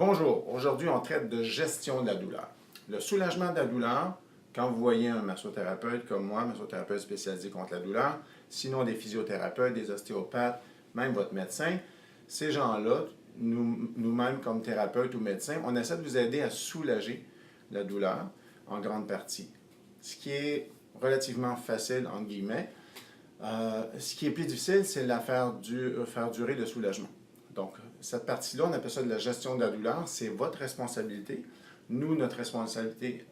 Bonjour, aujourd'hui on traite de gestion de la douleur. Le soulagement de la douleur, quand vous voyez un massothérapeute comme moi, massothérapeute spécialisé contre la douleur, sinon des physiothérapeutes, des ostéopathes, même votre médecin, ces gens-là, nous-mêmes comme thérapeutes ou médecins, on essaie de vous aider à soulager la douleur en grande partie. Ce qui est relativement facile, entre guillemets. Ce qui est plus difficile, c'est faire durer le soulagement. Donc, cette partie-là, on appelle ça de la gestion de la douleur. C'est votre responsabilité. Nous, notre responsabilité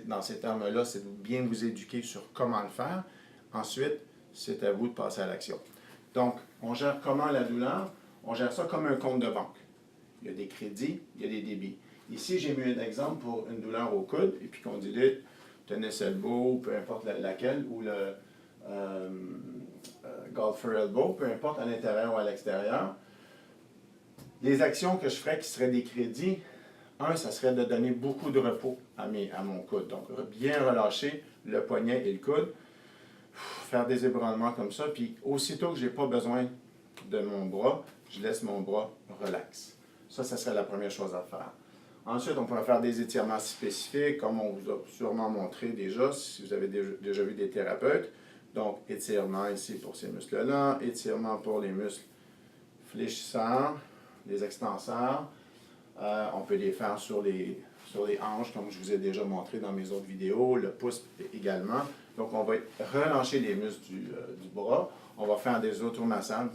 dans ces termes-là, c'est de bien vous éduquer sur comment le faire. Ensuite, c'est à vous de passer à l'action. Donc, on gère comment la douleur? On gère ça comme un compte de banque. Il y a des crédits, il y a des débits. Ici, j'ai mis un exemple pour une douleur au coude, et puis qu'on dilate tennis elbow, peu importe laquelle, ou le golfer elbow, peu importe à l'intérieur ou à l'extérieur. Les actions que je ferais qui seraient des crédits, ça serait de donner beaucoup de repos à mon coude. Donc, bien relâcher le poignet et le coude, faire des ébranlements comme ça, puis aussitôt que je n'ai pas besoin de mon bras, je laisse mon bras relax. Ça serait la première chose à faire. Ensuite, on pourrait faire des étirements spécifiques, comme on vous a sûrement montré déjà, si vous avez déjà vu des thérapeutes. Donc, étirement ici pour ces muscles-là, étirement pour les muscles fléchisseurs, les extenseurs. On peut les faire sur les hanches, comme je vous ai déjà montré dans mes autres vidéos, le pouce également. Donc, on va relâcher les muscles du bras. On va faire des automassages,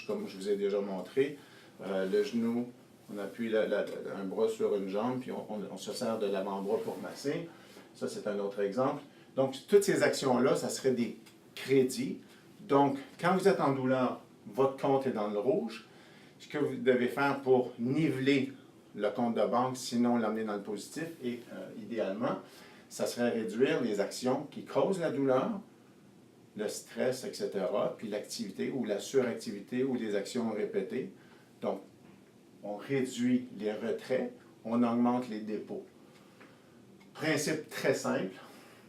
comme je vous ai déjà montré. Le genou, on appuie un bras sur une jambe, puis on se sert de l'avant-bras pour masser. Ça, c'est un autre exemple. Donc, toutes ces actions-là, ça serait des crédits. Donc, quand vous êtes en douleur, votre compte est dans le rouge. Ce que vous devez faire pour niveler le compte de banque, sinon l'amener dans le positif, et idéalement, ça serait réduire les actions qui causent la douleur, le stress, etc., puis l'activité ou la suractivité ou les actions répétées. Donc, on réduit les retraits, on augmente les dépôts. Principe très simple.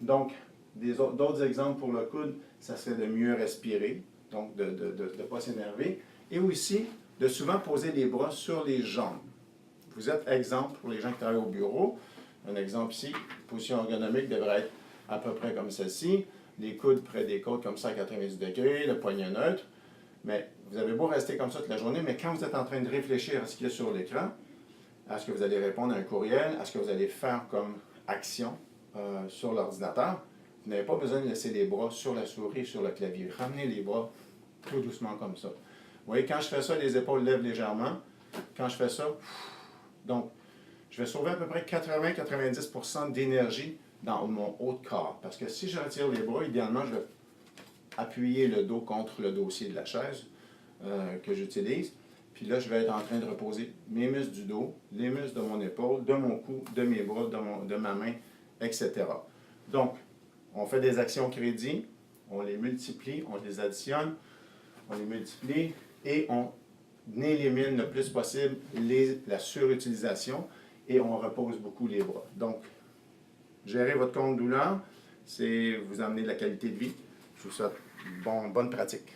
Donc, d'autres exemples pour le coude, ça serait de mieux respirer, donc de ne pas s'énerver, et aussi de souvent poser les bras sur les jambes. Vous êtes exemple pour les gens qui travaillent au bureau. Un exemple ici, position ergonomique devrait être à peu près comme celle-ci, les coudes près des côtes comme ça à 90 degrés, le poignet neutre. Mais vous avez beau rester comme ça toute la journée, mais quand vous êtes en train de réfléchir à ce qu'il y a sur l'écran, à ce que vous allez répondre à un courriel, à ce que vous allez faire comme action sur l'ordinateur, vous n'avez pas besoin de laisser les bras sur la souris, sur le clavier. Ramenez les bras tout doucement comme ça. Vous voyez, quand je fais ça, les épaules lèvent légèrement. Quand je fais ça, donc, je vais sauver à peu près 80-90% d'énergie dans mon haut de corps. Parce que si je retire les bras, idéalement, je vais appuyer le dos contre le dossier de la chaise que j'utilise. Puis là, je vais être en train de reposer mes muscles du dos, les muscles de mon épaule, de mon cou, de mes bras, de ma main, etc. Donc, on fait des actions crédits, on les multiplie, on les additionne, on les multiplie et on élimine le plus possible la surutilisation et on repose beaucoup les bras. Donc, gérer votre compte douleur, c'est vous amener de la qualité de vie. Je vous souhaite bonne pratique.